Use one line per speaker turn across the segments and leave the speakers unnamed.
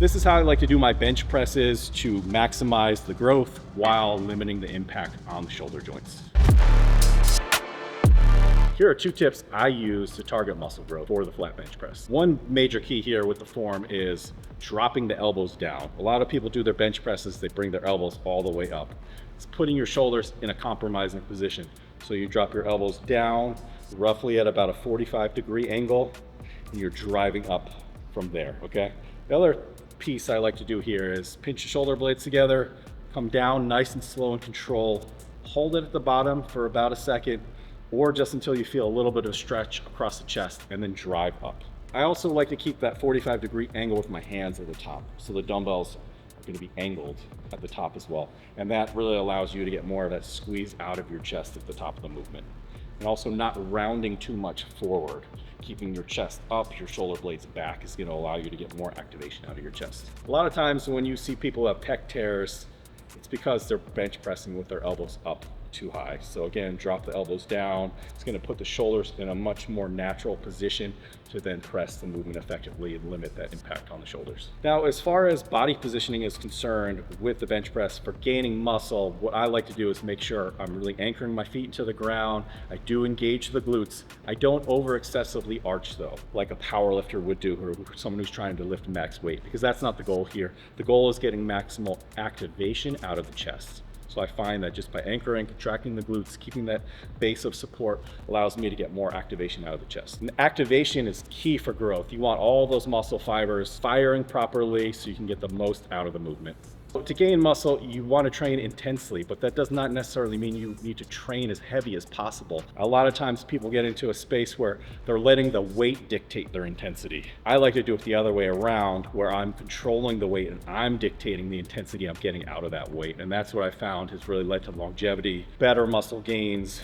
This is how I like to do my bench presses to maximize the growth while limiting the impact on the shoulder joints. Here are 2 tips I use to target muscle growth for the flat bench press. One major key here with the form is dropping the elbows down. A lot of people do their bench presses, they bring their elbows all the way up. It's putting your shoulders in a compromising position. So you drop your elbows down roughly at about a 45-degree angle, and you're driving up from there, okay? The other piece I like to do here is pinch your shoulder blades together, come down nice and slow and control, hold it at the bottom for about a second, or just until you feel a little bit of stretch across the chest, and then drive up. I also like to keep that 45-degree angle with my hands at the top, so the dumbbells are going to be angled at the top as well. And that really allows you to get more of that squeeze out of your chest at the top of the movement. And also not rounding too much forward. Keeping your chest up, your shoulder blades back is going to allow you to get more activation out of your chest. A lot of times when you see people have pec tears, it's because they're bench pressing with their elbows up too high. So again, drop the elbows down. It's going to put the shoulders in a much more natural position to then press the movement effectively and limit that impact on the shoulders. Now, as far as body positioning is concerned with the bench press for gaining muscle, what I like to do is make sure I'm really anchoring my feet into the ground. I do engage the glutes. I don't over excessively arch though, like a power lifter would do, or someone who's trying to lift max weight, because that's not the goal here. The goal is getting maximal activation out of the chest. So I find that just by anchoring, contracting the glutes, keeping that base of support allows me to get more activation out of the chest. And activation is key for growth. You want all those muscle fibers firing properly so you can get the most out of the movement. To gain muscle, you want to train intensely, but that does not necessarily mean you need to train as heavy as possible. A lot of times people get into a space where they're letting the weight dictate their intensity. I like to do it the other way around, where I'm controlling the weight and I'm dictating the intensity I'm getting out of that weight. And that's what I found has really led to longevity, better muscle gains,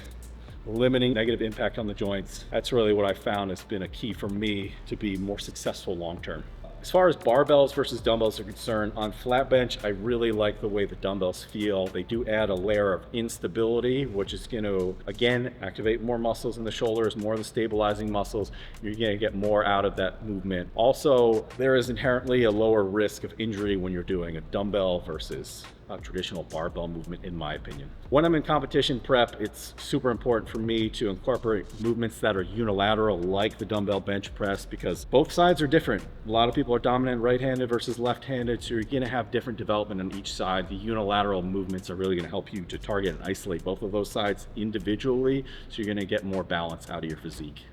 limiting negative impact on the joints. That's really what I found has been a key for me to be more successful long-term. As far as barbells versus dumbbells are concerned, on flat bench, I really like the way the dumbbells feel. They do add a layer of instability, which is going to, again, activate more muscles in the shoulders, more of the stabilizing muscles. You're going to get more out of that movement. Also, there is inherently a lower risk of injury when you're doing a dumbbell versus a traditional barbell movement, in my opinion. When I'm in competition prep, it's super important for me to incorporate movements that are unilateral, like the dumbbell bench press, because both sides are different. A lot of people are dominant right-handed versus left-handed, so you're gonna have different development on each side. The unilateral movements are really gonna help you to target and isolate both of those sides individually, so you're gonna get more balance out of your physique.